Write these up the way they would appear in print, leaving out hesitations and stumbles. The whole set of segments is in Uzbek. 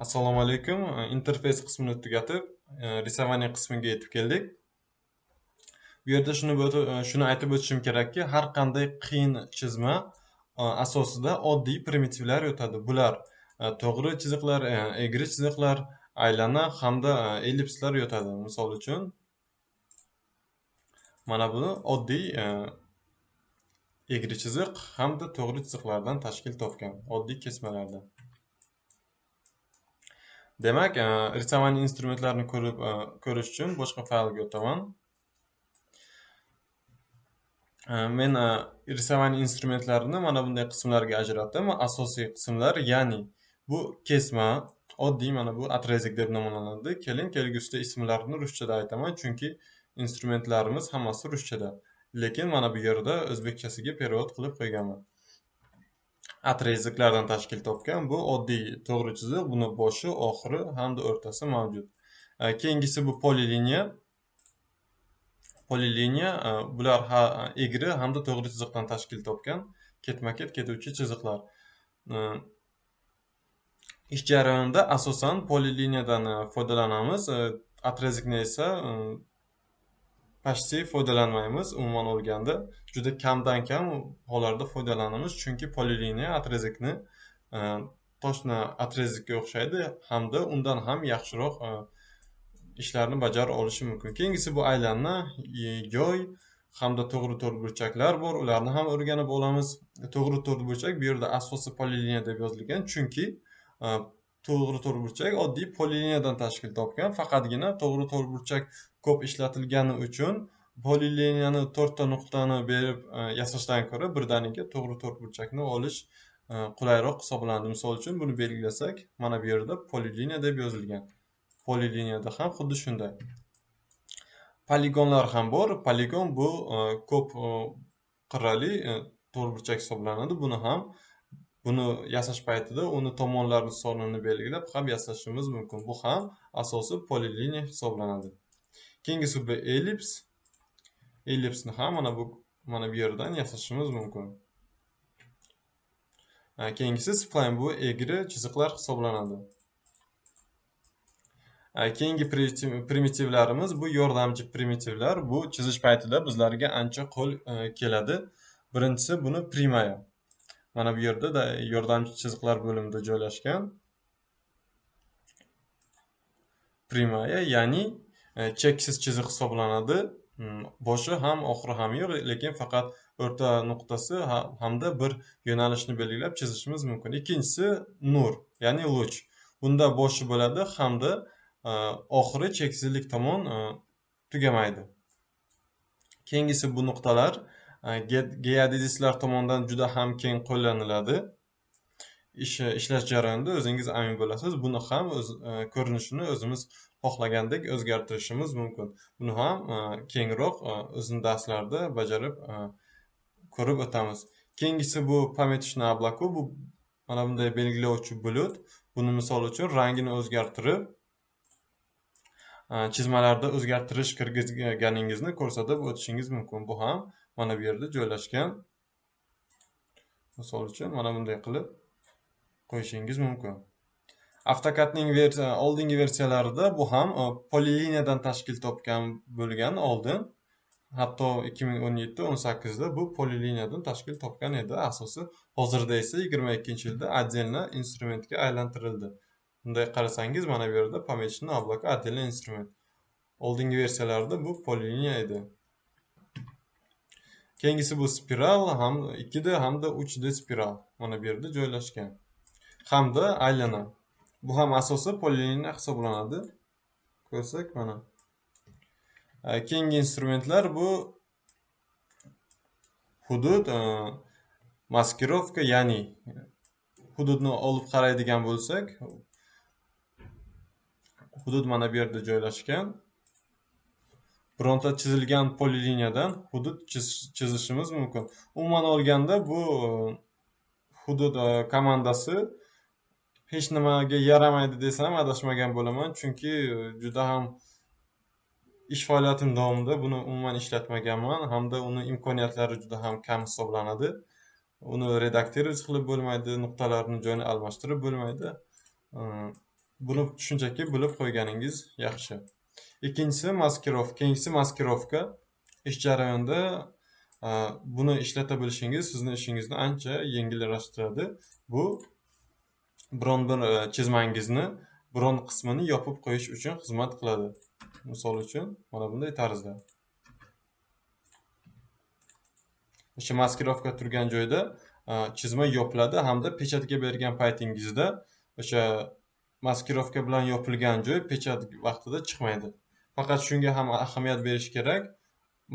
Assalomu alaykum. Interfeys qismini tugatib, risovaniya qismiga yetib keldik. Bu yerda shuni aytib o'tishim kerakki, har qanday qiyin chizma asosida oddiy primitivlar yotadi. Bular to'g'ri chiziqlar, egri chiziqlar, aylana hamda ellipslar yotadi. Misol uchun, mana buni oddiy egri chiziq hamda to'g'ri chiziqlardan tashkil topgan, oddiy kesmalardan. Demak, risovaniya instrumentlarini ko'rish uchun boshqa faylga o'taman. Men risovaniya instrumentlarini mana bunday qismlarga ajratdim. Asosiy qismlar, ya'ni bu kesma, oddiy mana bu отрезок deb nomlanadi. Kelgusida ismlarini ruschada aytaman, chunki instrumentlarimiz hammasi ruschada. Lekin mana bu yerda o'zbekchasiga perevod qilib qo'yganman. Отрезокlardan tashkil topgan bu oddiy to'g'ri chiziq, buni boshi, oxiri hamda o'rtasi mavjud. Keyingisi bu poliliniya. Poliliniya bular egri hamda to'g'ri chiziqdan tashkil topgan ketma-ket ketuvchi chiziqlar. Ish jarayonida asosan poliliniyadan foydalanamiz. Отрезокni esa почти foydalanmaymiz. Umuman olganda juda kamdan kam hollarda foydalanamiz, chunki poliliniya отрезокni toshna отрезокka o'xshaydi hamda undan ham yaxshiroq ishlarni bajara olishi mumkin. Keyingisi bu aylana, yoy hamda to'g'ri to'rtburchaklar bor. Ularni ham o'rganib olamiz. To'g'ri to'rtburchak bu yerda asosiy poliliniya deb yozilgan, chunki to'g'ri to'rtburchak oddiy poliliniyadan tashkil topgan. Faqatgina to'g'ri to'rtburchak ko'p ishlatilgani uchun poliliniyani 4 ta nuqtani berib yasashdan ko'ra birdaniga to'g'ri to'rtburchakni olish qulayroq hisoblanadi. Misol uchun buni belgilasak, mana bu yerda poliliniya deb yozilgan. Poliliniyada ham xuddi shunday. Poligonlar ham bor. Poligon bu ko'p qirrali to'rtburchak hisoblanadi. Buni yasash paytida uni tomonlarini sonini belgilab ham yasashimiz mumkin. Bu ham asosiy poliliniya hisoblanadi. Keyingisi bu ellips. Ellipsni ham mana bu yerdan yasashimiz mumkin. Keyingisi spline, bu egri chiziqlar hisoblanadi. Keyingi primitivlarimiz bu yordamchi primitivlar. Bu chizish paytida bizlarga ancha qo'l keladi. Birinchisi buni primaya. Mana bu yerda yordamchi chiziqlar bo'limida joylashgan. Primaya, ya'ni cheksiz chiziq hisoblanadi. Boshi ham oxiri ham yo'q, lekin faqat o'rta nuqtasi hamda bir yo'nalishni belgilab chizishimiz mumkin. Ikkinchisi nur, ya'ni luch. Bunda boshi bo'ladi hamda oxiri cheksizlik tomon tugamaydi. Keyingisi bu nuqtalar geodezistlar tomonidan juda ham keng qo'llaniladi. Ishlash jarayonida o'zingiz amin bo'lasiz. Buni ham ko'rinishini o'zimiz xohlagandek o'zgartirishimiz mumkin. Buni ham kengroq o'zning darslarida bajarib ko'rib o'tamiz. Keyingisi bu пометочный облако. Bu mana bunday belgilovchi bulut. Buni misol uchun rangini o'zgartirib chizmalarda o'zgartirish kirgizganingizni ko'rsatib o'tishingiz mumkin. Bu ham mana bu yerda joylashgan. Misol uchun mana bunday qilib qo'yishingiz mumkin. AutoCADning oldingi versiyalarida bu ham poliliniyadan tashkil topgan bo'lgan oldin. Hatto 2017-18da bu poliliniyadan tashkil topgan edi asosi. Hozirda esa 22-yilda отдельно instrumentga aylantirildi. Bunday qarasangiz mana bu yerda пометочный облако отдельный instrument. Oldingi versiyalarda bu poliliniya edi. Keyingisi bu spiral, ham 2D hamda 3D spiral mana bu yerda joylashgan. Hamda aylana. Bu ham asosiy poliliniya hisoblanadi. Ko'rsak mana. Keyingi instrumentlar bu hudud, maskirovka, ya'ni hududni olib qaraydigan bo'lsak, hudud mana bu yerda joylashgan. Bironta chizilgan poliliniyadan hudud chizishimiz mumkin. Umuman olganda bu hudud komandasi hech nimaga yaramaydi desam adashmagan bo'laman, chunki juda ham ish faoliyatim davomida buni umuman ishlatmaganman hamda uni imkoniyatlari juda ham kam hisoblanadi. Uni redaktorsiz qilib bo'lmaydi, nuqtalarni joyini almashtirib bo'lmaydi. buni shunchaki bilib qo'yganingiz yaxshi. Keyingisi maskirovka. Ish jarayonida buni ishlata bilishingiz sizni ishingizni ancha yengillashtiradi. Bu biron bir chizmangizni biron qismini yopib qo'yish uchun xizmat qiladi. Misol uchun mana bunday tarzda. O'sha maskirovka turgan joyda chizma yopiladi hamda pechatga bergan paytingizda o'sha maskirovka bilan yopilgan joy pechat vaqtida chiqmaydi. Faqat shunga ham ahamiyat berish kerak.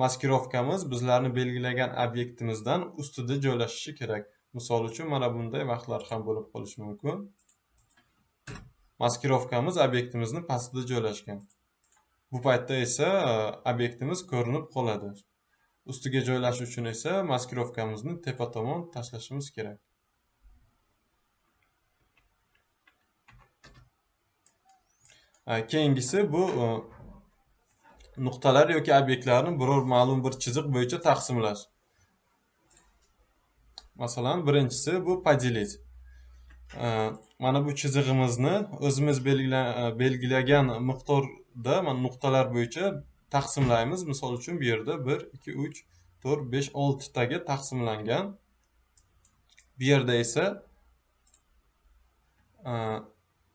Maskirovkamiz bizlarni belgilagan obyektimizdan ustida joylashishi kerak. Misol uchun mana bunday vaqtlar ham bo'lib qolishi mumkin. Maskirovkamiz obyektimizni pastida joylashgan. Bu paytda esa obyektimiz ko'rinib qoladi. Ustiga joylash uchun esa maskirovkamizni tepa tomon tashlashimiz kerak. Keyingisi bu nuqtalar yoki obyektlarni biror ma'lum bir chiziq bo'yicha taqsimlash. Masalan, birinchisi bu podelit. Mana bu chizig'imizni o'zimiz belgilagan miqdorda mana nuqtalar bo'yicha taqsimlaymiz. Misol uchun bu yerda 1, 2, 3, 4, 5, 6 taga taqsimlangan. Bu yerda esa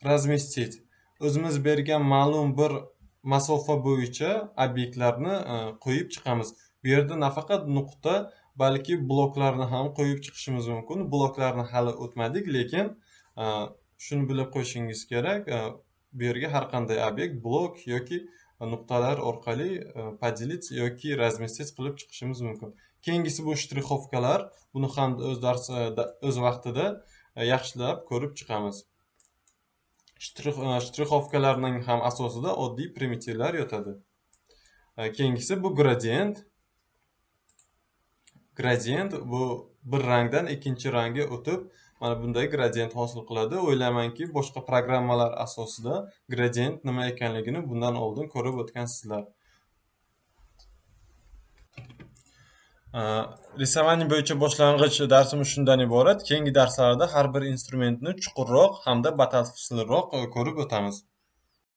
razmestit. O'zimiz bergan ma'lum bir masofa bo'yicha obyektlarni qo'yib chiqamiz. Bu yerda nafaqat nuqta, balki bloklarni ham qo'yib chiqishimiz mumkin. Bloklarni hali o'tmadik, lekin shuni bilib qo'yishingiz kerak. Bu yerga har qanday obyekt, blok yoki nuqtalar orqali podelit yoki razmestit qilib chiqishimiz mumkin. Keyingisi bu shtrixovkalar. Buni ham o'z vaqtida yaxshilab ko'rib chiqamiz. Shtrixovkalarning ham asosida oddiy primitivlar yotadi. Keyingisi bu gradient. Gradient bu bir rangdan ikkinchi rangga o'tib, mana bunday gradient hosil qiladi. O'ylaymanki, boshqa programmalar asosida gradient nima ekanligini bundan oldin ko'rib o'tgansizlar. Risovaniya bo'yicha boshlang'ich darsimiz shundan iborat. Keyingi darslarda har bir instrumentni chuqurroq hamda batafsilroq ko'rib o'tamiz.